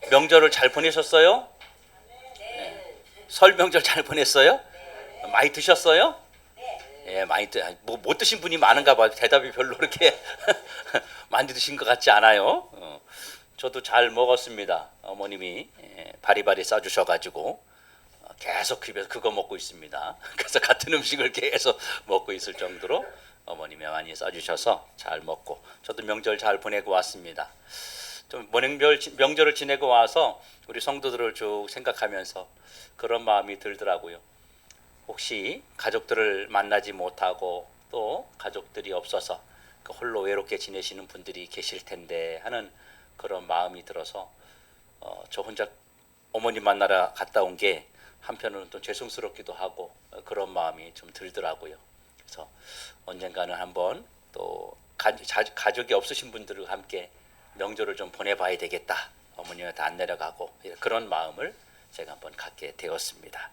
명절을 잘 보내셨어요? 설 명절 잘 보냈어요? 많이 드셨어요? 예, 못 드신 분이 많은가 봐요. 대답이 별로 그렇게 많이 드신 것 같지 않아요. 저도 잘 먹었습니다. 어머님이 바리바리 싸주셔가지고 계속 집에서 그거 먹고 있습니다. 그래서 같은 음식을 계속 먹고 있을 정도로 어머님이 많이 싸주셔서 잘 먹고, 저도 명절 잘 보내고 왔습니다. 좀 명절을 지내고 와서 우리 성도들을 쭉 생각하면서 그런 마음이 들더라고요. 혹시 가족들을 만나지 못하고 또 가족들이 없어서 홀로 외롭게 지내시는 분들이 계실 텐데 하는 그런 마음이 들어서 저 혼자 어머니 만나러 갔다 온 게 한편으로는 또 죄송스럽기도 하고 그런 마음이 좀 들더라고요. 그래서 언젠가는 한번 또 가족이 없으신 분들과 함께 명절을 좀 보내봐야 되겠다. 어머니한테 안 내려가고 그런 마음을 제가 한번 갖게 되었습니다.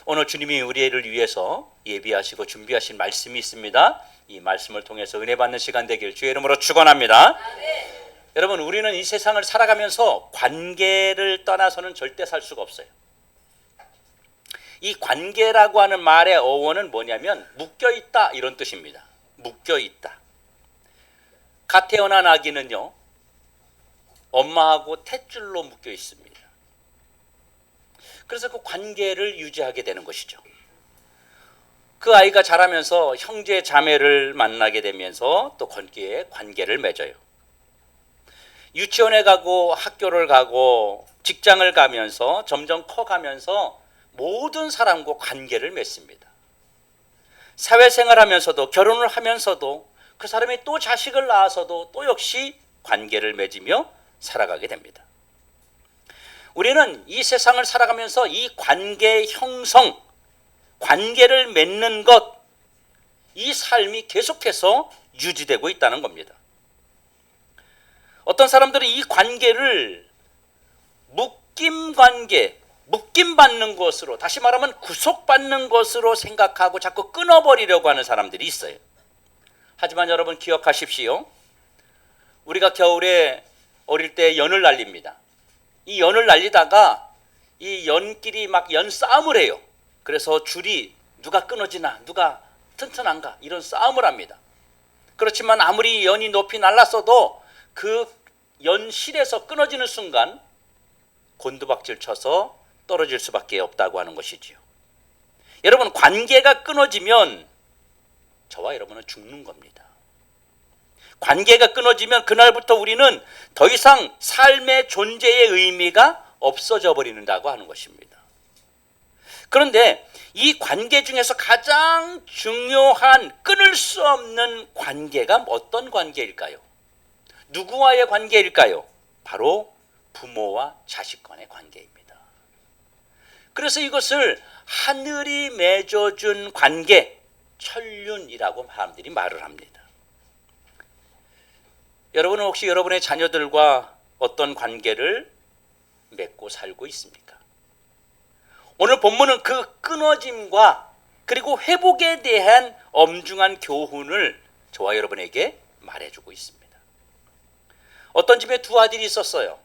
오늘 주님이 우리를 위해서 예비하시고 준비하신 말씀이 있습니다. 이 말씀을 통해서 은혜 받는 시간 되길 주의 이름으로 축원합니다. 여러분, 우리는 이 세상을 살아가면서 관계를 떠나서는 절대 살 수가 없어요. 이 관계라고 하는 말의 어원은 뭐냐면 묶여있다 이런 뜻입니다. 묶여있다. 갓 태어난 아기는요, 엄마하고 탯줄로 묶여 있습니다. 그래서 그 관계를 유지하게 되는 것이죠. 그 아이가 자라면서 형제 자매를 만나게 되면서 또 관계를 맺어요. 유치원에 가고 학교를 가고 직장을 가면서 점점 커가면서 모든 사람과 관계를 맺습니다. 사회생활하면서도 결혼을 하면서도 그 사람이 또 자식을 낳아서도 또 역시 관계를 맺으며 살아가게 됩니다. 우리는 이 세상을 살아가면서 이 관계 형성, 관계를 맺는 것, 이 삶이 계속해서 유지되고 있다는 겁니다. 어떤 사람들은 이 관계를 묶임받는 것으로, 다시 말하면 구속받는 것으로 생각하고 자꾸 끊어버리려고 하는 사람들이 있어요. 하지만 여러분 기억하십시오. 우리가 겨울에 어릴 때 연을 날립니다. 이 연을 날리다가 이 연끼리 막 연싸움을 해요. 그래서 줄이 누가 끊어지나 누가 튼튼한가 이런 싸움을 합니다. 그렇지만 아무리 연이 높이 날랐어도 그 연실에서 끊어지는 순간 곤두박질 쳐서 떨어질 수밖에 없다고 하는 것이지요. 여러분, 관계가 끊어지면 저와 여러분은 죽는 겁니다. 관계가 끊어지면 그날부터 우리는 더 이상 삶의 존재의 의미가 없어져 버린다고 하는 것입니다. 그런데 이 관계 중에서 가장 중요한 끊을 수 없는 관계가 어떤 관계일까요? 누구와의 관계일까요? 바로 부모와 자식 간의 관계입니다. 그래서 이것을 하늘이 맺어준 관계, 천륜이라고 사람들이 말을 합니다. 여러분은 혹시 여러분의 자녀들과 어떤 관계를 맺고 살고 있습니까? 오늘 본문은 그 끊어짐과 그리고 회복에 대한 엄중한 교훈을 저와 여러분에게 말해주고 있습니다. 어떤 집에 두 아들이 있었어요.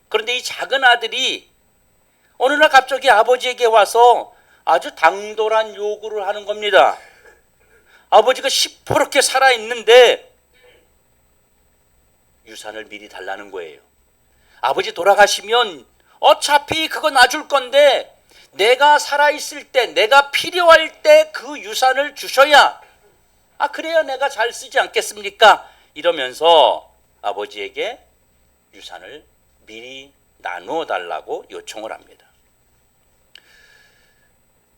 그런데 이 작은 아들이 어느 날 갑자기 아버지에게 와서 아주 당돌한 요구를 하는 겁니다. 아버지가 시퍼렇게 살아있는데 유산을 미리 달라는 거예요. 아버지 돌아가시면 어차피 그거 놔줄 건데 내가 살아있을 때, 내가 필요할 때 그 유산을 주셔야, 그래야 내가 잘 쓰지 않겠습니까? 이러면서 아버지에게 유산을 미리 나누어 달라고 요청을 합니다.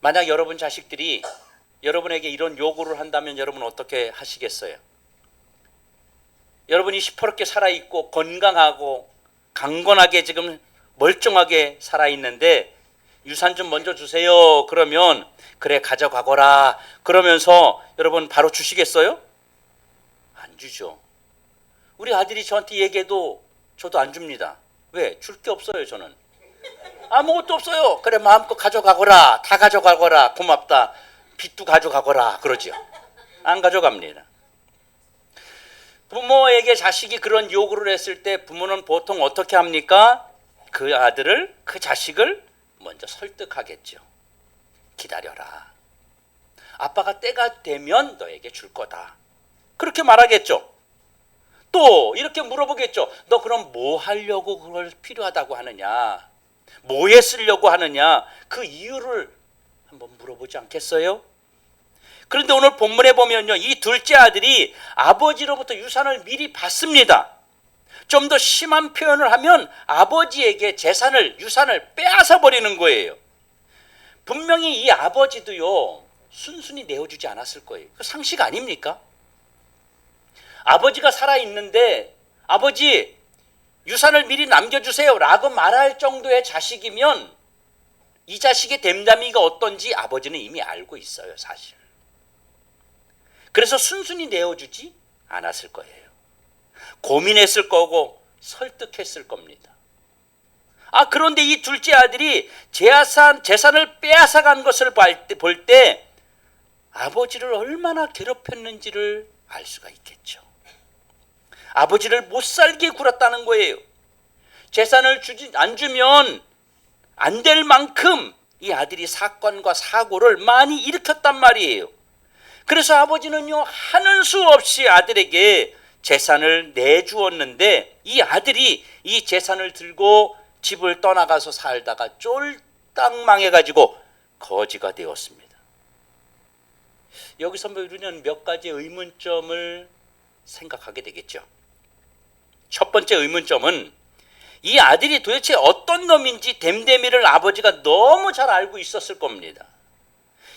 만약 여러분 자식들이 여러분에게 이런 요구를 한다면 여러분 어떻게 하시겠어요? 여러분이 시퍼렇게 살아있고 건강하고 강건하게 지금 멀쩡하게 살아있는데 유산 좀 먼저 주세요. 그러면 그래 가져가거라. 그러면서 여러분 바로 주시겠어요? 안 주죠. 우리 아들이 저한테 얘기해도 저도 안 줍니다. 왜? 줄 게 없어요. 저는 아무것도 없어요. 그래 마음껏 가져가거라. 다 가져가거라. 고맙다. 빚도 가져가거라. 그러죠. 안 가져갑니다. 부모에게 자식이 그런 요구를 했을 때 부모는 보통 어떻게 합니까? 그 아들을, 그 자식을 먼저 설득하겠죠. 기다려라. 아빠가 때가 되면 너에게 줄 거다. 그렇게 말하겠죠. 또 이렇게 물어보겠죠. 너 그럼 뭐 하려고 그걸 필요하다고 하느냐? 뭐에 쓰려고 하느냐? 그 이유를 한번 물어보지 않겠어요? 그런데 오늘 본문에 보면요, 이 둘째 아들이 아버지로부터 유산을 미리 받습니다. 좀 더 심한 표현을 하면 아버지에게 재산을, 유산을 빼앗아 버리는 거예요. 분명히 이 아버지도요, 순순히 내어주지 않았을 거예요. 그 상식 아닙니까? 아버지가 살아있는데 아버지 유산을 미리 남겨주세요 라고 말할 정도의 자식이면 이 자식의 됨됨이가 어떤지 아버지는 이미 알고 있어요, 사실. 그래서 순순히 내어주지 않았을 거예요. 고민했을 거고 설득했을 겁니다. 그런데 이 둘째 아들이 재산을 빼앗아간 것을 볼 때 아버지를 얼마나 괴롭혔는지를 알 수가 있겠죠. 아버지를 못 살게 굴었다는 거예요. 재산을 안 주면 안 될 만큼 이 아들이 사건과 사고를 많이 일으켰단 말이에요. 그래서 아버지는요, 하는 수 없이 아들에게 재산을 내주었는데 이 아들이 이 재산을 들고 집을 떠나가서 살다가 쫄딱 망해가지고 거지가 되었습니다. 여기서 우리는 몇 가지 의문점을 생각하게 되겠죠. 첫 번째 의문점은 이 아들이 도대체 어떤 놈인지 됨됨이를 아버지가 너무 잘 알고 있었을 겁니다.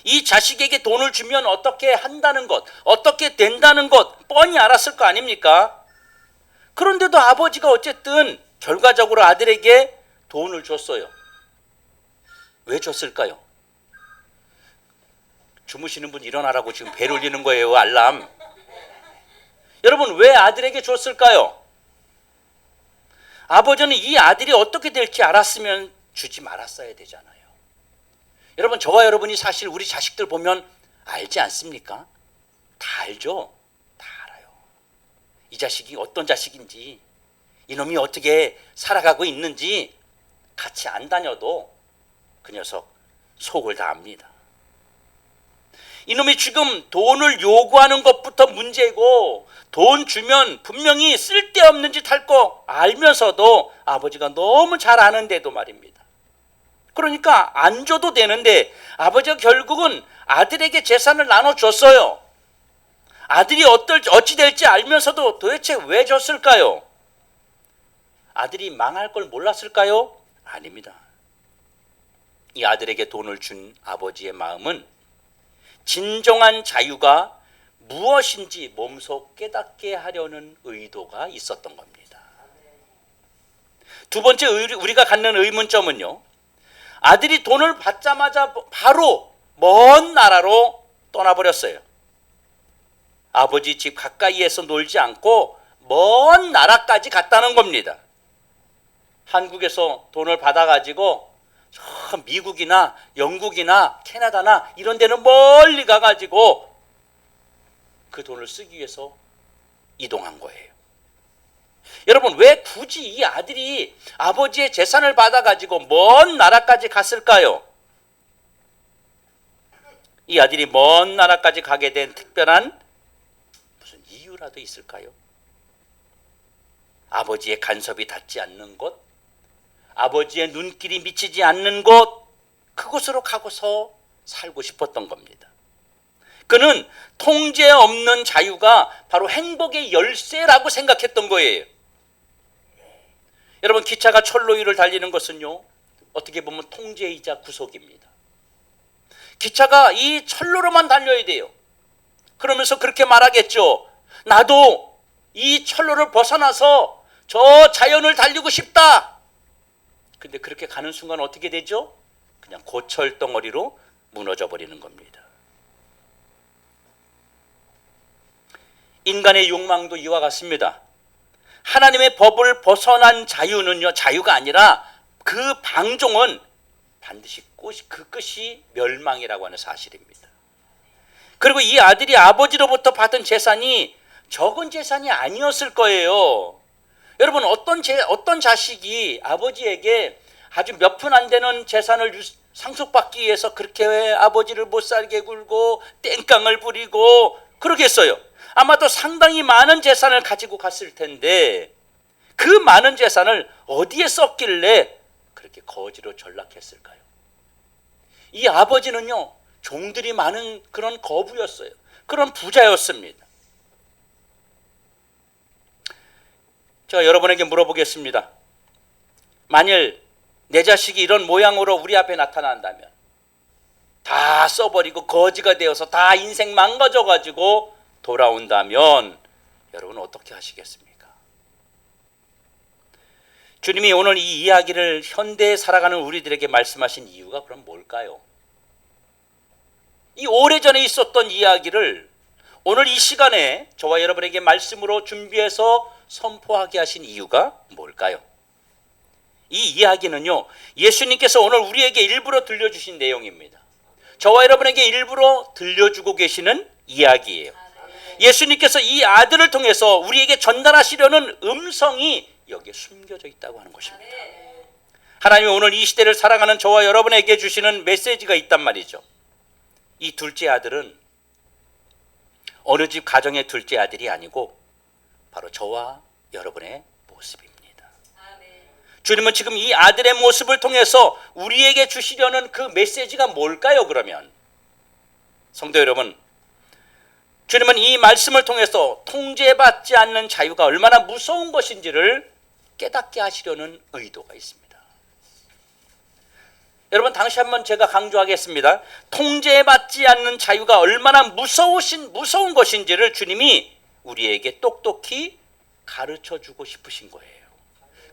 이 자식에게 돈을 주면 어떻게 한다는 것, 어떻게 된다는 것 뻔히 알았을 거 아닙니까? 그런데도 아버지가 어쨌든 결과적으로 아들에게 돈을 줬어요. 왜 줬을까요? 주무시는 분 일어나라고 지금 벨 울리는 거예요, 알람. 여러분, 왜 아들에게 줬을까요? 아버지는 이 아들이 어떻게 될지 알았으면 주지 말았어야 되잖아요. 여러분, 저와 여러분이 사실 우리 자식들 보면 알지 않습니까? 다 알죠? 다 알아요. 이 자식이 어떤 자식인지, 이놈이 어떻게 살아가고 있는지 같이 안 다녀도 그 녀석 속을 다 압니다. 이놈이 지금 돈을 요구하는 것부터 문제고, 돈 주면 분명히 쓸데없는 짓 할 거 알면서도 아버지가 너무 잘 아는데도 말입니다. 그러니까 안 줘도 되는데 아버지가 결국은 아들에게 재산을 나눠줬어요. 아들이 어찌 될지 알면서도 도대체 왜 줬을까요? 아들이 망할 걸 몰랐을까요? 아닙니다. 이 아들에게 돈을 준 아버지의 마음은 진정한 자유가 무엇인지 몸소 깨닫게 하려는 의도가 있었던 겁니다. 두 번째 우리가 갖는 의문점은요, 아들이 돈을 받자마자 바로 먼 나라로 떠나버렸어요. 아버지 집 가까이에서 놀지 않고 먼 나라까지 갔다는 겁니다. 한국에서 돈을 받아가지고 저 미국이나 영국이나 캐나다나 이런 데는 멀리 가가지고 그 돈을 쓰기 위해서 이동한 거예요. 여러분, 왜 굳이 이 아들이 아버지의 재산을 받아가지고 먼 나라까지 갔을까요? 이 아들이 먼 나라까지 가게 된 특별한 무슨 이유라도 있을까요? 아버지의 간섭이 닿지 않는 곳, 아버지의 눈길이 미치지 않는 곳, 그곳으로 가고서 살고 싶었던 겁니다. 그는 통제 없는 자유가 바로 행복의 열쇠라고 생각했던 거예요. 여러분, 기차가 철로 위를 달리는 것은요, 어떻게 보면 통제이자 구속입니다. 기차가 이 철로로만 달려야 돼요. 그러면서 그렇게 말하겠죠. 나도 이 철로를 벗어나서 저 자연을 달리고 싶다. 근데 그렇게 가는 순간 어떻게 되죠? 그냥 고철 덩어리로 무너져 버리는 겁니다. 인간의 욕망도 이와 같습니다. 하나님의 법을 벗어난 자유는요, 자유가 아니라 그 방종은 반드시 그 끝이 멸망이라고 하는 사실입니다. 그리고 이 아들이 아버지로부터 받은 재산이 적은 재산이 아니었을 거예요. 여러분, 어떤 자식이 아버지에게 아주 몇 푼 안 되는 재산을 상속받기 위해서 그렇게 아버지를 못 살게 굴고 땡깡을 부리고 그러겠어요? 아마도 상당히 많은 재산을 가지고 갔을 텐데 그 많은 재산을 어디에 썼길래 그렇게 거지로 전락했을까요? 이 아버지는요, 종들이 많은 그런 거부였어요. 그런 부자였습니다. 제가 여러분에게 물어보겠습니다. 만일 내 자식이 이런 모양으로 우리 앞에 나타난다면, 다 써버리고 거지가 되어서 다 인생 망가져가지고 돌아온다면 여러분 어떻게 하시겠습니까? 주님이 오늘 이 이야기를 현대에 살아가는 우리들에게 말씀하신 이유가 그럼 뭘까요? 이 오래전에 있었던 이야기를 오늘 이 시간에 저와 여러분에게 말씀으로 준비해서 선포하게 하신 이유가 뭘까요? 이 이야기는요, 예수님께서 오늘 우리에게 일부러 들려주신 내용입니다. 저와 여러분에게 일부러 들려주고 계시는 이야기예요. 예수님께서 이 아들을 통해서 우리에게 전달하시려는 음성이 여기에 숨겨져 있다고 하는 것입니다. 하나님이 오늘 이 시대를 살아가는 저와 여러분에게 주시는 메시지가 있단 말이죠. 이 둘째 아들은 어느 집 가정의 둘째 아들이 아니고 바로 저와 여러분의 모습입니다. 주님은 지금 이 아들의 모습을 통해서 우리에게 주시려는 그 메시지가 뭘까요? 그러면 성도 여러분, 주님은 이 말씀을 통해서 통제받지 않는 자유가 얼마나 무서운 것인지를 깨닫게 하시려는 의도가 있습니다. 여러분, 다시 한번 제가 강조하겠습니다. 통제받지 않는 자유가 얼마나 무서운 것인지를 주님이 우리에게 똑똑히 가르쳐주고 싶으신 거예요.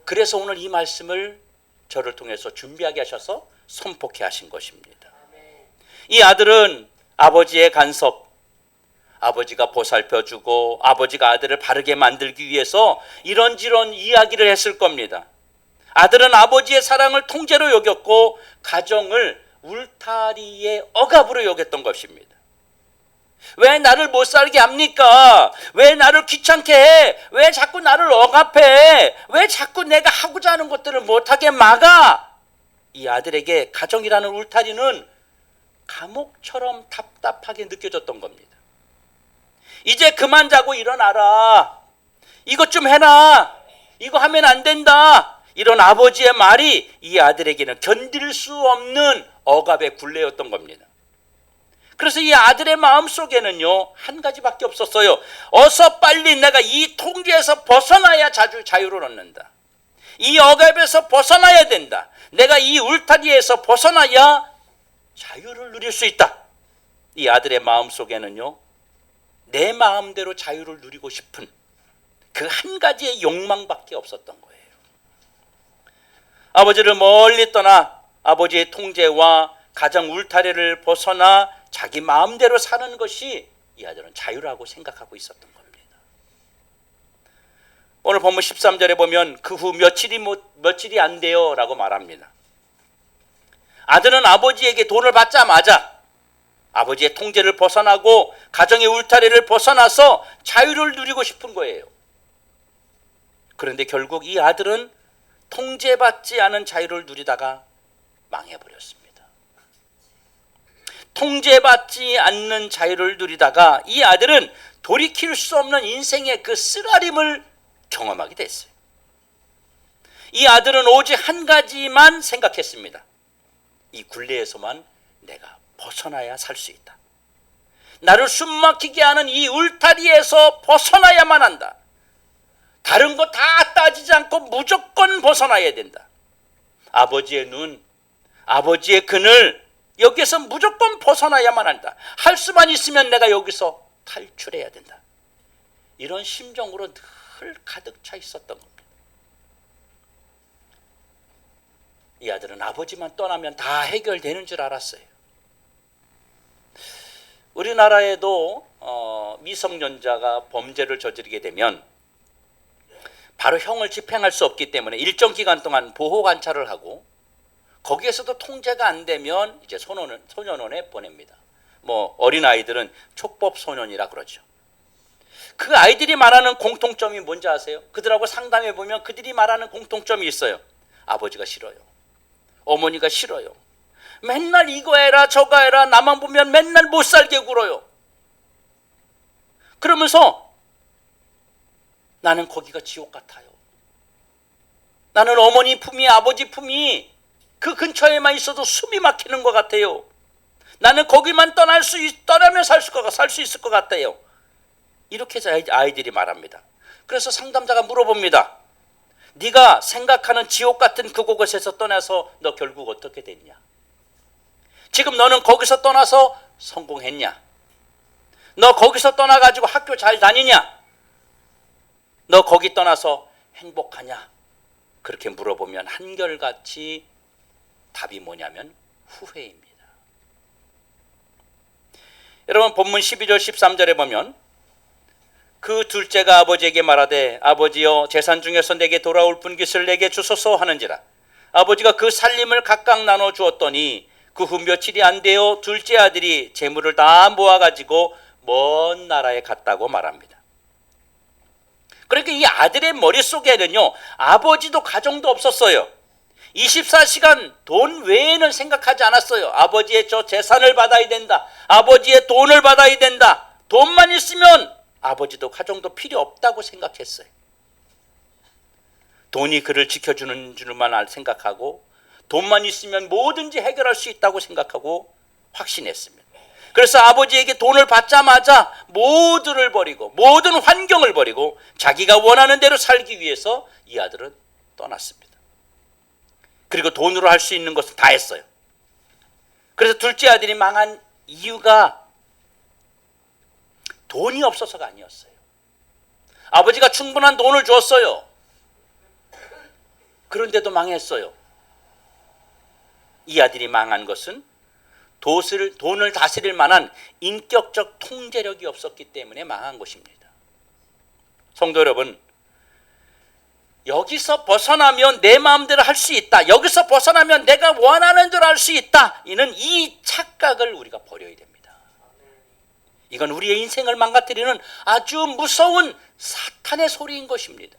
그래서 오늘 이 말씀을 저를 통해서 준비하게 하셔서 선포케 하신 것입니다. 이 아들은 아버지의 간섭, 아버지가 보살펴주고 아버지가 아들을 바르게 만들기 위해서 이런저런 이야기를 했을 겁니다. 아들은 아버지의 사랑을 통제로 여겼고 가정을 울타리의 억압으로 여겼던 것입니다. 왜 나를 못 살게 합니까? 왜 나를 귀찮게 해? 왜 자꾸 나를 억압해? 왜 자꾸 내가 하고자 하는 것들을 못하게 막아? 이 아들에게 가정이라는 울타리는 감옥처럼 답답하게 느껴졌던 겁니다. 이제 그만 자고 일어나라. 이것 좀 해라. 이거 하면 안 된다. 이런 아버지의 말이 이 아들에게는 견딜 수 없는 억압의 굴레였던 겁니다. 그래서 이 아들의 마음속에는요, 한 가지밖에 없었어요. 어서 빨리 내가 이 통제에서 벗어나야 자유를 얻는다. 이 억압에서 벗어나야 된다. 내가 이 울타리에서 벗어나야 자유를 누릴 수 있다. 이 아들의 마음속에는요, 내 마음대로 자유를 누리고 싶은 그 한 가지의 욕망밖에 없었던 거예요. 아버지를 멀리 떠나 아버지의 통제와 가정 울타리를 벗어나 자기 마음대로 사는 것이 이 아들은 자유라고 생각하고 있었던 겁니다. 오늘 본문 13절에 보면 그 후 며칠이 안 돼요 라고 말합니다. 아들은 아버지에게 돈을 받자마자 아버지의 통제를 벗어나고 가정의 울타리를 벗어나서 자유를 누리고 싶은 거예요. 그런데 결국 이 아들은 통제받지 않은 자유를 누리다가 망해버렸습니다. 통제받지 않는 자유를 누리다가 이 아들은 돌이킬 수 없는 인생의 그 쓰라림을 경험하게 됐어요. 이 아들은 오직 한 가지만 생각했습니다. 이 굴레에서만 내가 벗어나야 살 수 있다. 나를 숨막히게 하는 이 울타리에서 벗어나야만 한다. 다른 거 다 따지지 않고 무조건 벗어나야 된다. 아버지의 눈, 아버지의 그늘, 여기에서 무조건 벗어나야만 한다. 할 수만 있으면 내가 여기서 탈출해야 된다. 이런 심정으로 늘 가득 차 있었던 겁니다. 이 아들은 아버지만 떠나면 다 해결되는 줄 알았어요. 우리나라에도 미성년자가 범죄를 저지르게 되면 바로 형을 집행할 수 없기 때문에 일정 기간 동안 보호 관찰을 하고 거기에서도 통제가 안 되면 이제 소년원에 보냅니다. 어린아이들은 촉법 소년이라 그러죠. 그 아이들이 말하는 공통점이 뭔지 아세요? 그들하고 상담해 보면 그들이 말하는 공통점이 있어요. 아버지가 싫어요. 어머니가 싫어요. 맨날 이거 해라 저거 해라, 나만 보면 맨날 못 살게 굴어요. 그러면서 나는 거기가 지옥 같아요. 나는 어머니 품이, 아버지 품이 그 근처에만 있어도 숨이 막히는 것 같아요. 나는 거기만 떠나면 살 수 있을 것 같아요. 이렇게 아이들이 말합니다. 그래서 상담자가 물어봅니다. 네가 생각하는 지옥 같은 그곳에서 떠나서 너 결국 어떻게 됐냐? 지금 너는 거기서 떠나서 성공했냐? 너 거기서 떠나가지고 학교 잘 다니냐? 너 거기 떠나서 행복하냐? 그렇게 물어보면 한결같이 답이 뭐냐면 후회입니다. 여러분, 본문 12절 13절에 보면 그 둘째가 아버지에게 말하되 아버지여 재산 중에서 내게 돌아올 분깃을 내게 주소서 하는지라. 아버지가 그 살림을 각각 나눠 주었더니 그 후 며칠이 안 되어 둘째 아들이 재물을 다 모아가지고 먼 나라에 갔다고 말합니다. 그러니까 이 아들의 머릿속에는요, 아버지도 가정도 없었어요. 24시간 돈 외에는 생각하지 않았어요. 아버지의 저 재산을 받아야 된다. 아버지의 돈을 받아야 된다. 돈만 있으면 아버지도 가정도 필요 없다고 생각했어요. 돈이 그를 지켜주는 줄만 생각하고 돈만 있으면 뭐든지 해결할 수 있다고 생각하고 확신했습니다. 그래서 아버지에게 돈을 받자마자 모두를 버리고 모든 환경을 버리고 자기가 원하는 대로 살기 위해서 이 아들은 떠났습니다. 그리고 돈으로 할 수 있는 것은 다 했어요. 그래서 둘째 아들이 망한 이유가 돈이 없어서가 아니었어요. 아버지가 충분한 돈을 줬어요. 그런데도 망했어요. 이 아들이 망한 것은 돈을 다스릴 만한 인격적 통제력이 없었기 때문에 망한 것입니다. 성도 여러분, 여기서 벗어나면 내 마음대로 할 수 있다. 여기서 벗어나면 내가 원하는 대로 할 수 있다. 이 착각을 우리가 버려야 됩니다. 이건 우리의 인생을 망가뜨리는 아주 무서운 사탄의 소리인 것입니다.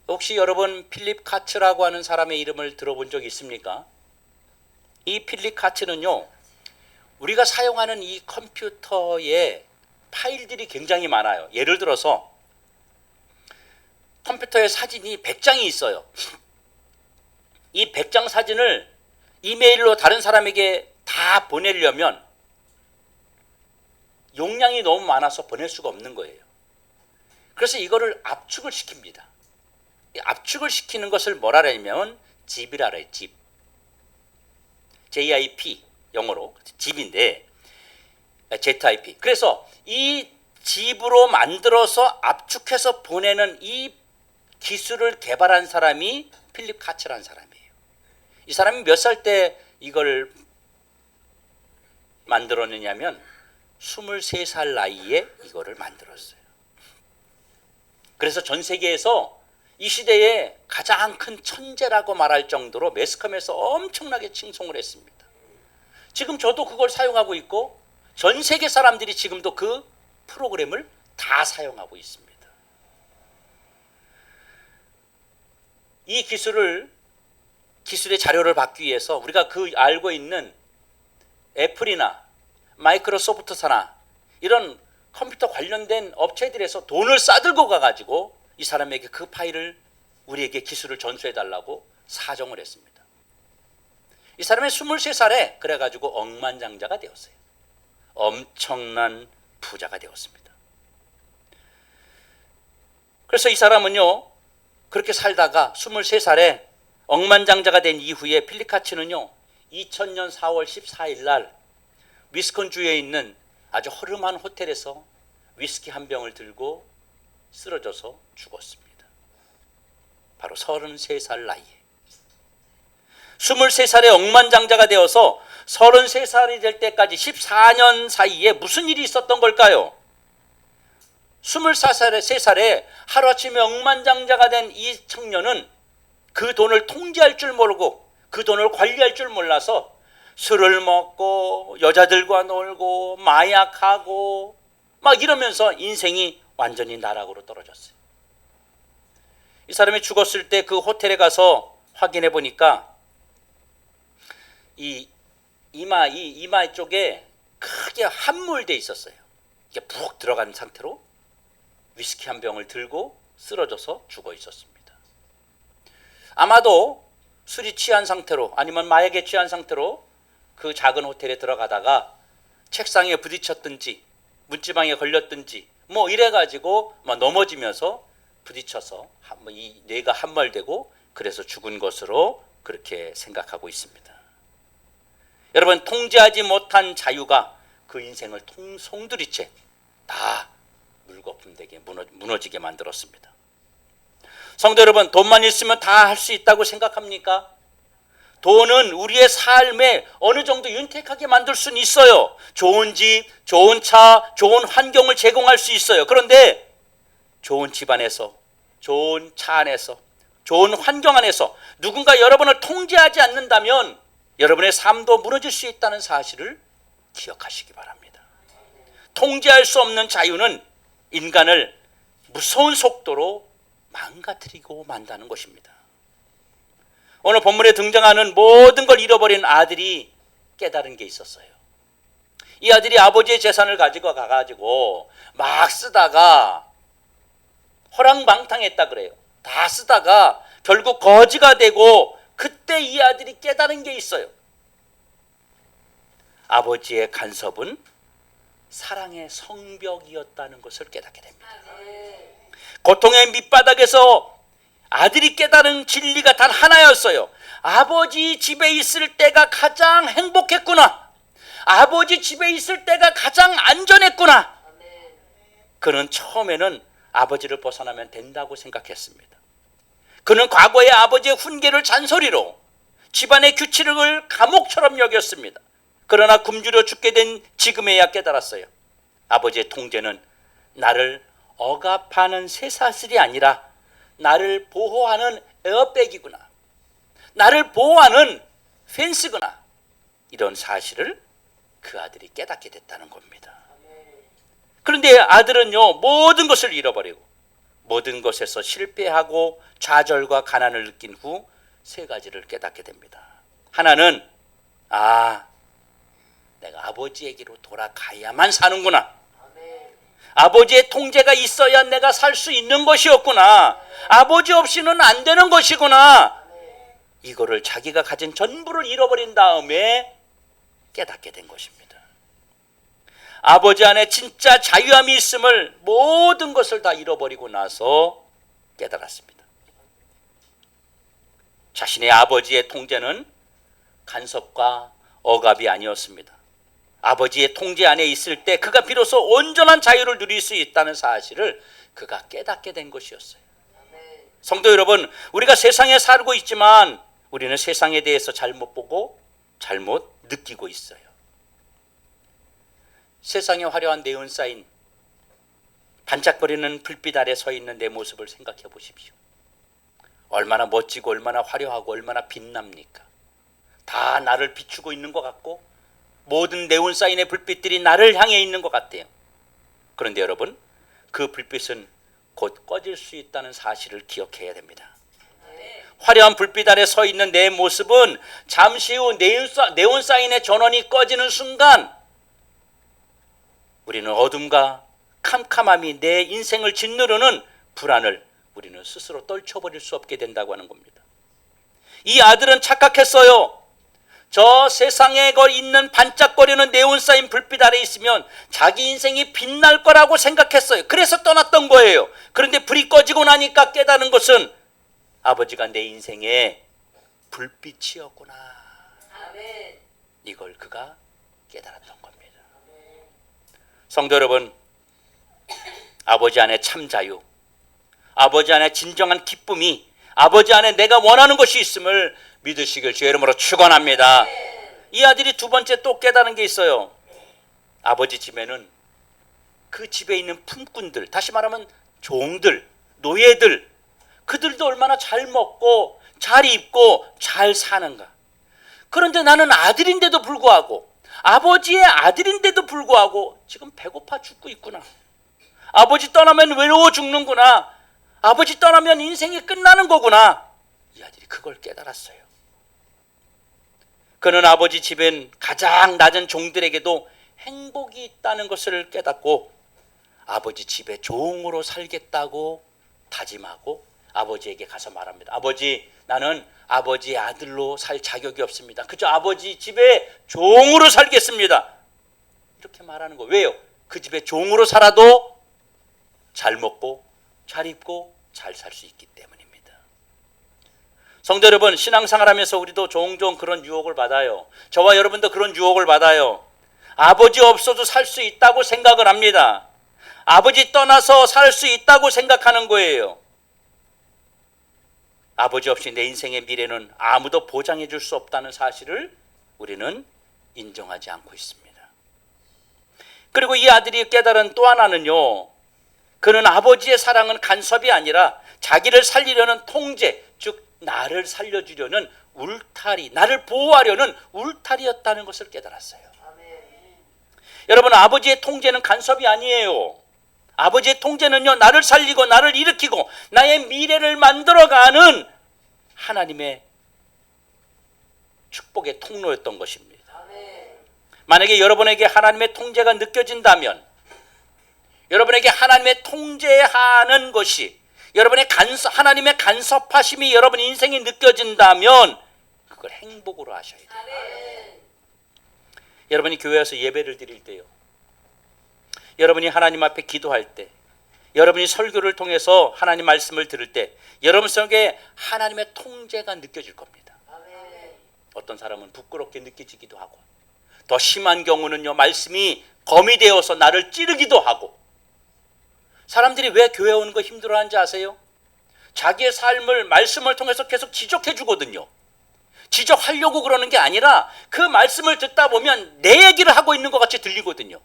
혹시 여러분 필립 카츠라고 하는 사람의 이름을 들어본 적 있습니까? 이 필립 카츠는요, 우리가 사용하는 이 컴퓨터에 파일들이 굉장히 많아요. 예를 들어서 컴퓨터에 사진이 100장이 있어요. 이 100장 사진을 이메일로 다른 사람에게 다 보내려면 용량이 너무 많아서 보낼 수가 없는 거예요. 그래서 이거를 압축을 시킵니다. 압축을 시키는 것을 뭐라 하냐면 집이라 그래요. 집. ZIP 영어로 집인데 ZIP. 그래서 이 집으로 만들어서 압축해서 보내는 이 기술을 개발한 사람이 필립 카츠라는 사람이에요. 이 사람이 몇 살 때 이걸 만들어내냐면 23살 나이에 이거를 만들었어요. 그래서 전 세계에서 이 시대에 가장 큰 천재라고 말할 정도로 매스컴에서 엄청나게 칭송을 했습니다. 지금 저도 그걸 사용하고 있고 전 세계 사람들이 지금도 그 프로그램을 다 사용하고 있습니다. 이 기술의 자료를 받기 위해서 우리가 그 알고 있는 애플이나 마이크로소프트사나 이런 컴퓨터 관련된 업체들에서 돈을 싸들고 가가지고 이 사람에게 그 파일을 우리에게 기술을 전수해달라고 사정을 했습니다. 이 사람이 23살에 그래가지고 억만장자가 되었어요. 엄청난 부자가 되었습니다. 그래서 이 사람은요, 그렇게 살다가 23살에 억만장자가 된 이후에 필립 카츠는요, 2000년 4월 14일 날 위스콘주에 있는 아주 허름한 호텔에서 위스키 한 병을 들고 쓰러져서 죽었습니다. 바로 33살 나이에. 23살에 억만장자가 되어서 33살이 될 때까지 14년 사이에 무슨 일이 있었던 걸까요? 23살에 하루아침에 억만장자가 된 이 청년은 그 돈을 통제할 줄 모르고 그 돈을 관리할 줄 몰라서 술을 먹고 여자들과 놀고 마약하고 막 이러면서 인생이 완전히 나락으로 떨어졌어요. 이 사람이 죽었을 때 그 호텔에 가서 확인해 보니까 이 이마 쪽에 크게 함몰돼 있었어요. 이게 푹 들어간 상태로 위스키 한 병을 들고 쓰러져서 죽어 있었습니다. 아마도 술이 취한 상태로 아니면 마약에 취한 상태로 그 작은 호텔에 들어가다가 책상에 부딪혔든지 문지방에 걸렸든지 뭐 이래가지고 막 넘어지면서 부딪혀서 이 뇌가 함몰되고 그래서 죽은 것으로 그렇게 생각하고 있습니다. 여러분, 통제하지 못한 자유가 그 인생을 송두리째 다 물거품되게 무너지게 만들었습니다. 성도 여러분, 돈만 있으면 다 할 수 있다고 생각합니까? 돈은 우리의 삶에 어느 정도 윤택하게 만들 수는 있어요. 좋은 집, 좋은 차, 좋은 환경을 제공할 수 있어요. 그런데 좋은 집 안에서, 좋은 차 안에서, 좋은 환경 안에서 누군가 여러분을 통제하지 않는다면 여러분의 삶도 무너질 수 있다는 사실을 기억하시기 바랍니다. 통제할 수 없는 자유는 인간을 무서운 속도로 망가뜨리고 만다는 것입니다. 오늘 본문에 등장하는 모든 걸 잃어버린 아들이 깨달은 게 있었어요. 이 아들이 아버지의 재산을 가지고 가가지고 막 쓰다가 허랑방탕했다 그래요. 다 쓰다가 결국 거지가 되고 그때 이 아들이 깨달은 게 있어요. 아버지의 간섭은 사랑의 성벽이었다는 것을 깨닫게 됩니다. 고통의 밑바닥에서 아들이 깨달은 진리가 단 하나였어요. 아버지 집에 있을 때가 가장 행복했구나. 아버지 집에 있을 때가 가장 안전했구나. 그는 처음에는 아버지를 벗어나면 된다고 생각했습니다. 그는 과거의 아버지의 훈계를 잔소리로 집안의 규칙을 감옥처럼 여겼습니다. 그러나 굶주려 죽게 된 지금에야 깨달았어요. 아버지의 통제는 나를 억압하는 쇠사슬이 아니라 나를 보호하는 에어백이구나. 나를 보호하는 펜스구나. 이런 사실을 그 아들이 깨닫게 됐다는 겁니다. 그런데 아들은요, 모든 것을 잃어버리고 모든 것에서 실패하고 좌절과 가난을 느낀 후 세 가지를 깨닫게 됩니다. 하나는 내가 아버지에게로 돌아가야만 사는구나. 아버지의 통제가 있어야 내가 살 수 있는 것이었구나. 아버지 없이는 안 되는 것이구나. 이거를 자기가 가진 전부를 잃어버린 다음에 깨닫게 된 것입니다. 아버지 안에 진짜 자유함이 있음을 모든 것을 다 잃어버리고 나서 깨달았습니다. 자신의 아버지의 통제는 간섭과 억압이 아니었습니다. 아버지의 통제 안에 있을 때 그가 비로소 온전한 자유를 누릴 수 있다는 사실을 그가 깨닫게 된 것이었어요. 성도 여러분, 우리가 세상에 살고 있지만 우리는 세상에 대해서 잘못 보고 잘못 느끼고 있어요. 세상에 화려한 네온 사인, 반짝거리는 불빛 아래 서 있는 내 모습을 생각해 보십시오. 얼마나 멋지고 얼마나 화려하고 얼마나 빛납니까? 다 나를 비추고 있는 것 같고 모든 네온 사인의 불빛들이 나를 향해 있는 것 같아요. 그런데 여러분, 그 불빛은 곧 꺼질 수 있다는 사실을 기억해야 됩니다. 화려한 불빛 아래 서 있는 내 모습은 잠시 후 네온 사인의 전원이 꺼지는 순간 우리는 어둠과 캄캄함이 내 인생을 짓누르는 불안을 우리는 스스로 떨쳐버릴 수 없게 된다고 하는 겁니다. 이 아들은 착각했어요. 저 세상에 있는 반짝거리는 네온사인 불빛 아래 있으면 자기 인생이 빛날 거라고 생각했어요. 그래서 떠났던 거예요. 그런데 불이 꺼지고 나니까 깨달은 것은 아버지가 내 인생의 불빛이었구나. 이걸 그가 깨달았던 겁니다. 성도 여러분, 아버지 안에 참 자유, 아버지 안에 진정한 기쁨이, 아버지 안에 내가 원하는 것이 있음을 믿으시길 주의 이름으로 축원합니다. 이 아들이 두 번째 또 깨달은 게 있어요. 아버지 집에는 그 집에 있는 품꾼들, 다시 말하면 종들, 노예들, 그들도 얼마나 잘 먹고 잘 입고 잘 사는가. 그런데 나는 아들인데도 불구하고 아버지의 아들인데도 불구하고 지금 배고파 죽고 있구나. 아버지 떠나면 외로워 죽는구나. 아버지 떠나면 인생이 끝나는 거구나. 이 아들이 그걸 깨달았어요. 그는 아버지 집엔 가장 낮은 종들에게도 행복이 있다는 것을 깨닫고 아버지 집에 종으로 살겠다고 다짐하고 아버지에게 가서 말합니다. 아버지, 나는 아버지의 아들로 살 자격이 없습니다. 그저 아버지 집에 종으로 살겠습니다. 이렇게 말하는 거예요. 왜요? 그 집에 종으로 살아도 잘 먹고 잘 입고 잘 살 수 있기 때문입니다. 성도 여러분, 신앙생활하면서 우리도 종종 그런 유혹을 받아요. 저와 여러분도 그런 유혹을 받아요. 아버지 없어도 살 수 있다고 생각을 합니다. 아버지 떠나서 살 수 있다고 생각하는 거예요. 아버지 없이 내 인생의 미래는 아무도 보장해 줄 수 없다는 사실을 우리는 인정하지 않고 있습니다. 그리고 이 아들이 깨달은 또 하나는요, 그는 아버지의 사랑은 간섭이 아니라 자기를 살리려는 통제, 즉 나를 살려주려는 울타리, 나를 보호하려는 울타리였다는 것을 깨달았어요. 여러분, 아버지의 통제는 간섭이 아니에요. 아버지의 통제는요, 나를 살리고 나를 일으키고 나의 미래를 만들어가는 하나님의 축복의 통로였던 것입니다. 만약에 여러분에게 하나님의 통제가 느껴진다면, 여러분에게 하나님의 통제하는 것이, 여러분의 하나님의 간섭하심이 여러분 인생에 느껴진다면 그걸 행복으로 하셔야 돼요. 여러분이 교회에서 예배를 드릴 때요, 여러분이 하나님 앞에 기도할 때, 여러분이 설교를 통해서 하나님 말씀을 들을 때 여러분 속에 하나님의 통제가 느껴질 겁니다. 어떤 사람은 부끄럽게 느껴지기도 하고, 더 심한 경우는요, 말씀이 검이 되어서 나를 찌르기도 하고. 사람들이 왜 교회 오는 거 힘들어하는지 아세요? 자기의 삶을 말씀을 통해서 계속 지적해 주거든요. 지적하려고 그러는 게 아니라 그 말씀을 듣다 보면 내 얘기를 하고 있는 것 같이 들리거든요.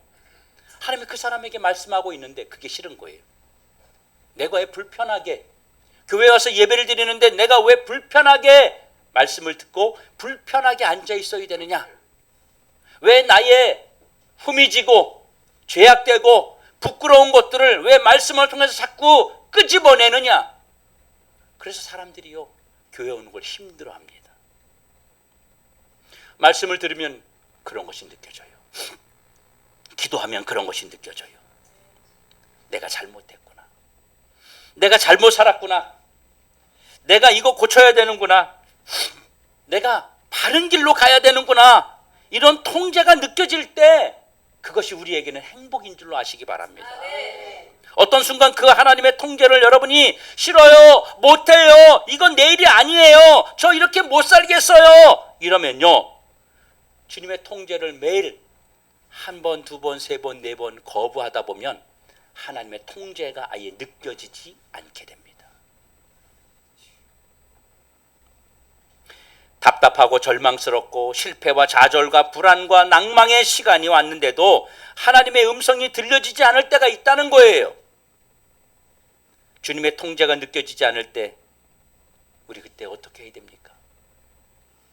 하나님이 그 사람에게 말씀하고 있는데 그게 싫은 거예요. 내가 왜 불편하게 교회 와서 예배를 드리는데 내가 왜 불편하게 말씀을 듣고 불편하게 앉아 있어야 되느냐? 왜 나의 흠이지고 죄악되고 부끄러운 것들을 왜 말씀을 통해서 자꾸 끄집어내느냐? 그래서 사람들이요, 교회 오는 걸 힘들어합니다. 말씀을 들으면 그런 것이 느껴져요. 기도하면 그런 것이 느껴져요. 내가 잘못했구나. 내가 잘못 살았구나. 내가 이거 고쳐야 되는구나. 내가 바른 길로 가야 되는구나. 이런 통제가 느껴질 때 그것이 우리에게는 행복인 줄로 아시기 바랍니다. 어떤 순간 그 하나님의 통제를 여러분이 싫어요, 못해요, 이건 내 일이 아니에요, 저 이렇게 못 살겠어요 이러면요, 주님의 통제를 매일 한 번, 두 번, 세 번, 네 번 거부하다 보면 하나님의 통제가 아예 느껴지지 않게 됩니다. 답답하고 절망스럽고 실패와 좌절과 불안과 낭망의 시간이 왔는데도 하나님의 음성이 들려지지 않을 때가 있다는 거예요. 주님의 통제가 느껴지지 않을 때 우리 그때 어떻게 해야 됩니까?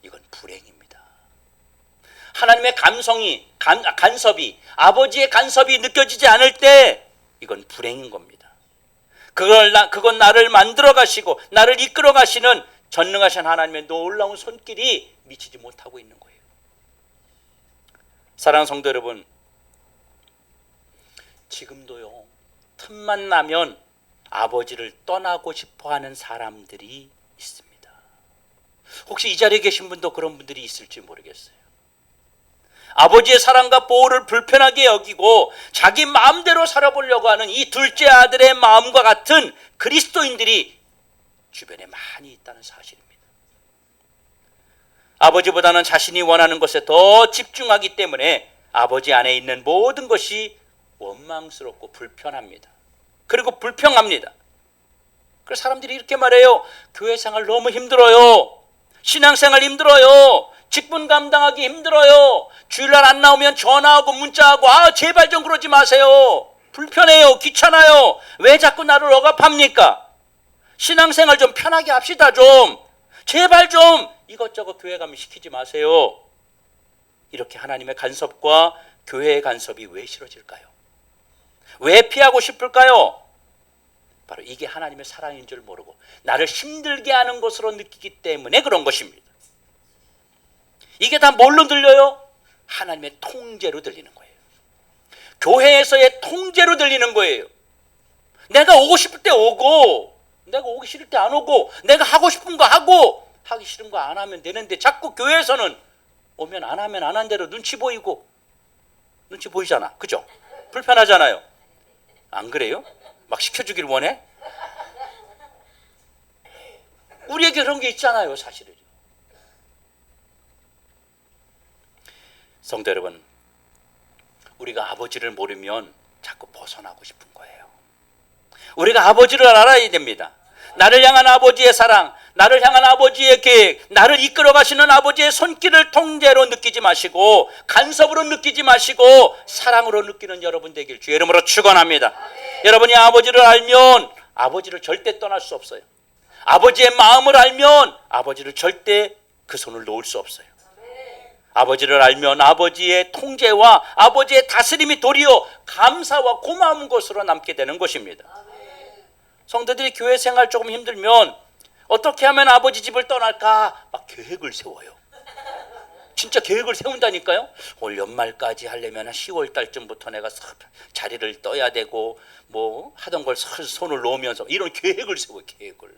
이건 불행입니다. 하나님의 간섭이, 아버지의 간섭이 느껴지지 않을 때 이건 불행인 겁니다. 그건 나를 만들어 가시고 나를 이끌어 가시는 전능하신 하나님의 놀라운 손길이 미치지 못하고 있는 거예요. 사랑하는 성도 여러분, 지금도요, 틈만 나면 아버지를 떠나고 싶어하는 사람들이 있습니다. 혹시 이 자리에 계신 분도 그런 분들이 있을지 모르겠어요. 아버지의 사랑과 보호를 불편하게 여기고 자기 마음대로 살아보려고 하는 이 둘째 아들의 마음과 같은 그리스도인들이 주변에 많이 있다는 사실입니다. 아버지보다는 자신이 원하는 것에 더 집중하기 때문에 아버지 안에 있는 모든 것이 원망스럽고 불편합니다. 그리고 불평합니다. 그래서 사람들이 이렇게 말해요. 교회 생활 너무 힘들어요. 신앙생활 힘들어요. 직분 감당하기 힘들어요. 주일날 안 나오면 전화하고 문자하고 제발 좀 그러지 마세요. 불편해요. 귀찮아요. 왜 자꾸 나를 억압합니까? 신앙생활 좀 편하게 합시다 좀. 제발 좀 이것저것 교회 가면 시키지 마세요. 이렇게 하나님의 간섭과 교회의 간섭이 왜 싫어질까요? 왜 피하고 싶을까요? 바로 이게 하나님의 사랑인 줄 모르고 나를 힘들게 하는 것으로 느끼기 때문에 그런 것입니다. 이게 다 뭘로 들려요? 하나님의 통제로 들리는 거예요. 교회에서의 통제로 들리는 거예요. 내가 오고 싶을 때 오고, 내가 오기 싫을 때 안 오고, 내가 하고 싶은 거 하고, 하기 싫은 거 안 하면 되는데 자꾸 교회에서는 오면 안 하면 안 한 대로 눈치 보이고, 눈치 보이잖아. 그죠? 불편하잖아요. 안 그래요? 막 시켜주길 원해? 우리에게 그런 게 있잖아요, 사실은. 성도 여러분, 우리가 아버지를 모르면 자꾸 벗어나고 싶은 거예요. 우리가 아버지를 알아야 됩니다. 나를 향한 아버지의 사랑, 나를 향한 아버지의 계획, 나를 이끌어 가시는 아버지의 손길을 통제로 느끼지 마시고, 간섭으로 느끼지 마시고, 사랑으로 느끼는 여러분 되길 주의 이름으로 축원합니다. 여러분이 아버지를 알면 아버지를 절대 떠날 수 없어요. 아버지의 마음을 알면 아버지를 절대 그 손을 놓을 수 없어요. 아버지를 알면 아버지의 통제와 아버지의 다스림이 도리어 감사와 고마운 것으로 남게 되는 것입니다. 성도들이 교회 생활 조금 힘들면 어떻게 하면 아버지 집을 떠날까 막 계획을 세워요. 진짜 계획을 세운다니까요. 올 연말까지 하려면 10월 달쯤부터 내가 자리를 떠야 되고 뭐 하던 걸 손을 놓으면서 이런 계획을 세워요. 계획을.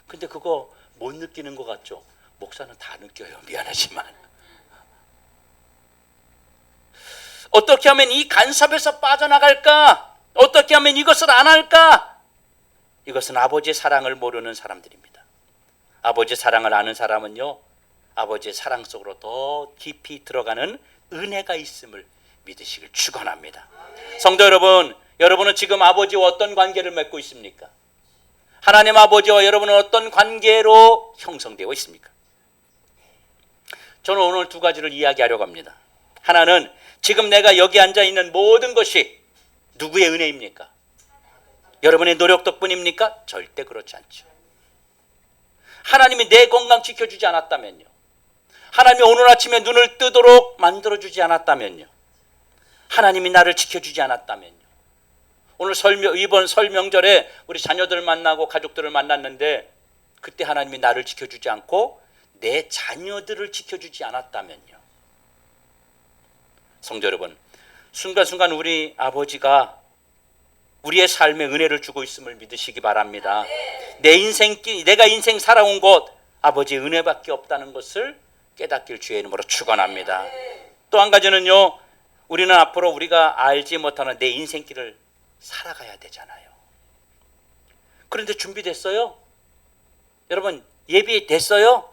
근데 그거 못 느끼는 것 같죠? 목사는 다 느껴요. 미안하지만. 어떻게 하면 이 간섭에서 빠져나갈까? 어떻게 하면 이것을 안 할까? 이것은 아버지의 사랑을 모르는 사람들입니다. 아버지의 사랑을 아는 사람은요, 아버지의 사랑 속으로 더 깊이 들어가는 은혜가 있음을 믿으시길 축원합니다. 성도 여러분, 여러분은 지금 아버지와 어떤 관계를 맺고 있습니까? 하나님 아버지와 여러분은 어떤 관계로 형성되어 있습니까? 저는 오늘 두 가지를 이야기하려고 합니다. 하나는 지금 내가 여기 앉아 있는 모든 것이 누구의 은혜입니까? 여러분의 노력 덕분입니까? 절대 그렇지 않죠. 하나님이 내 건강 지켜주지 않았다면요. 하나님이 오늘 아침에 눈을 뜨도록 만들어주지 않았다면요. 하나님이 나를 지켜주지 않았다면요. 오늘 이번 설 명절에 우리 자녀들 만나고 가족들을 만났는데 그때 하나님이 나를 지켜주지 않고 내 자녀들을 지켜주지 않았다면요. 성도 여러분, 순간순간 우리 아버지가 우리의 삶에 은혜를 주고 있음을 믿으시기 바랍니다. 내가 인생 살아온 것 아버지의 은혜밖에 없다는 것을 깨닫길 주의 이름으로 축원합니다. 또 한 가지는요, 우리는 앞으로 우리가 알지 못하는 내 인생길을 살아가야 되잖아요. 그런데 준비됐어요? 여러분, 예비됐어요?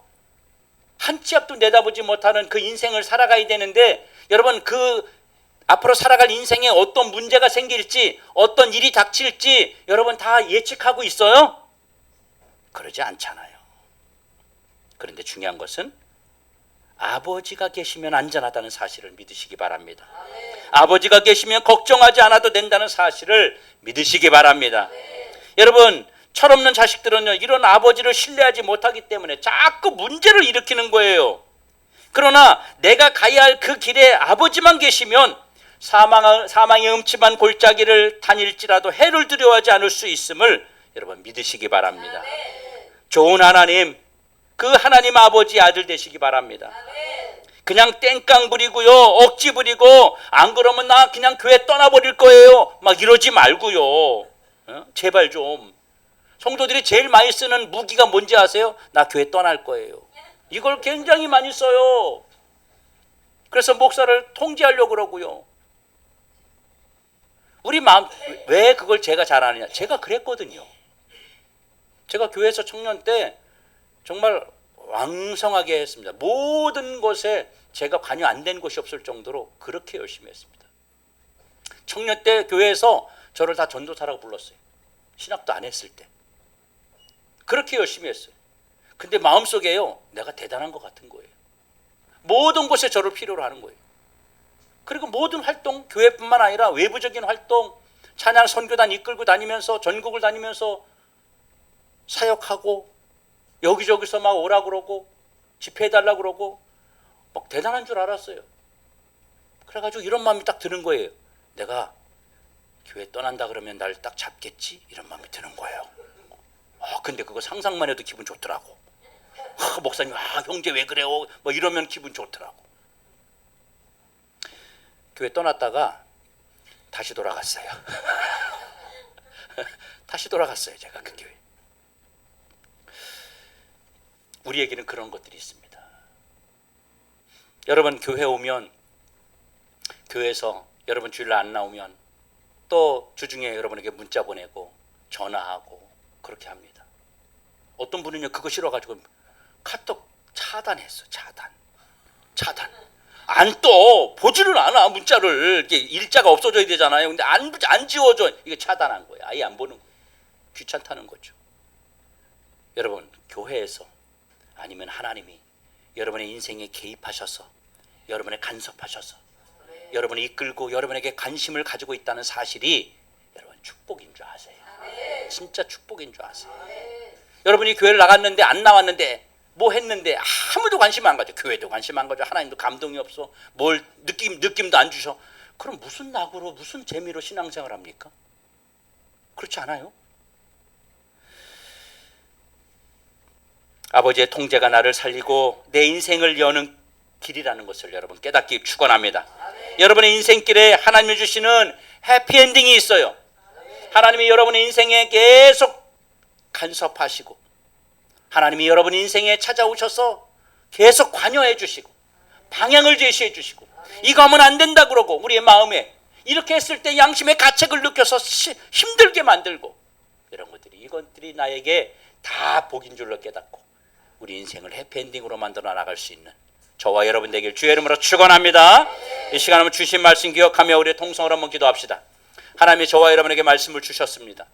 한 치 앞도 내다보지 못하는 그 인생을 살아가야 되는데, 여러분, 그 앞으로 살아갈 인생에 어떤 문제가 생길지, 어떤 일이 닥칠지 여러분 다 예측하고 있어요? 그러지 않잖아요. 그런데 중요한 것은 아버지가 계시면 안전하다는 사실을 믿으시기 바랍니다. 아버지가 계시면 걱정하지 않아도 된다는 사실을 믿으시기 바랍니다. 여러분, 철없는 자식들은요, 이런 아버지를 신뢰하지 못하기 때문에 자꾸 문제를 일으키는 거예요. 그러나 내가 가야 할 그 길에 아버지만 계시면 사망의 음침한 골짜기를 다닐지라도 해를 두려워하지 않을 수 있음을 여러분 믿으시기 바랍니다. 좋은 하나님, 그 하나님 아버지 아들 되시기 바랍니다. 그냥 땡깡 부리고요, 억지 부리고 안 그러면 나 그냥 교회 떠나버릴 거예요 막 이러지 말고요. 제발 좀. 성도들이 제일 많이 쓰는 무기가 뭔지 아세요? 나 교회 떠날 거예요. 이걸 굉장히 많이 써요. 그래서 목사를 통제하려고 그러고요. 우리 마음, 왜 그걸 제가 잘하느냐? 제가 그랬거든요. 제가 교회에서 청년 때 정말 왕성하게 했습니다. 모든 것에 제가 관여 안 된 곳이 없을 정도로 그렇게 열심히 했습니다. 청년 때 교회에서 저를 다 전도사라고 불렀어요. 신학도 안 했을 때. 그렇게 열심히 했어요. 근데 마음속에요, 내가 대단한 것 같은 거예요. 모든 곳에 저를 필요로 하는 거예요. 그리고 모든 활동, 교회뿐만 아니라 외부적인 활동, 찬양 선교단 이끌고 다니면서 전국을 다니면서 사역하고 여기저기서 막 오라 그러고 집회해달라 그러고 막 대단한 줄 알았어요. 그래가지고 이런 마음이 딱 드는 거예요. 내가 교회 떠난다 그러면 날 딱 잡겠지? 이런 마음이 드는 거예요. 근데 그거 상상만 해도 기분 좋더라고. 목사님, 형제 왜 그래요? 뭐 이러면 기분 좋더라고. 교회 떠났다가 다시 돌아갔어요. 다시 돌아갔어요, 제가 그 교회. 우리에게는 그런 것들이 있습니다. 여러분 교회 오면, 교회에서 여러분 주일날 안 나오면 또 주중에 여러분에게 문자 보내고 전화하고 그렇게 합니다. 어떤 분은요 그거 싫어가지고 카톡 차단했어. 차단. 안 떠. 보지를 않아 문자를. 이게 일자가 없어져야 되잖아요. 근데 안 지워져. 이게 차단한 거예요. 아예 안 보는 거예요. 귀찮다는 거죠. 여러분 교회에서 아니면 하나님이 여러분의 인생에 개입하셔서 여러분의 간섭하셔서 여러분을 이끌고 여러분에게 관심을 가지고 있다는 사실이 여러분 축복인 줄 아세요. 진짜 축복인 줄 아세요. 여러분이 교회를 나갔는데 안 나왔는데 뭐 했는데 아무도 관심 안 가져. 교회도 관심 안 가져. 하나님도 감동이 없어. 뭘 느낌도 안 주셔. 그럼 무슨 낙으로 무슨 재미로 신앙생활 합니까? 그렇지 않아요? 아버지의 통제가 나를 살리고 내 인생을 여는 길이라는 것을 여러분 깨닫기 축원합니다. 여러분의 인생길에 하나님이 주시는 해피엔딩이 있어요. 하나님이 여러분의 인생에 계속 간섭하시고 하나님이 여러분 인생에 찾아오셔서 계속 관여해 주시고 방향을 제시해 주시고 이거 하면 안 된다 그러고 우리의 마음에 이렇게 했을 때 양심의 가책을 느껴서 힘들게 만들고 이런 것들이 이것들이 나에게 다 복인 줄로 깨닫고 우리 인생을 해피엔딩으로 만들어 나갈 수 있는 저와 여러분 되길 주의 이름으로 축원합니다. 이 시간 한번 주신 말씀 기억하며 우리의 통성을 한번 기도합시다. 하나님이 저와 여러분에게 말씀을 주셨습니다.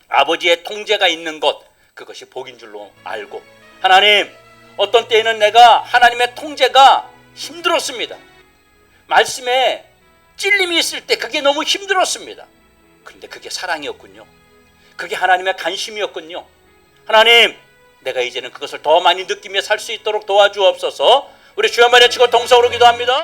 아버지의 통제가 있는 것 그것이 복인 줄로 알고 하나님 어떤 때에는 내가 하나님의 통제가 힘들었습니다. 말씀에 찔림이 있을 때 그게 너무 힘들었습니다. 그런데 그게 사랑이었군요. 그게 하나님의 관심이었군요. 하나님 내가 이제는 그것을 더 많이 느끼며 살 수 있도록 도와주옵소서. 우리 주여 말에 치고 동성으로 기도합니다.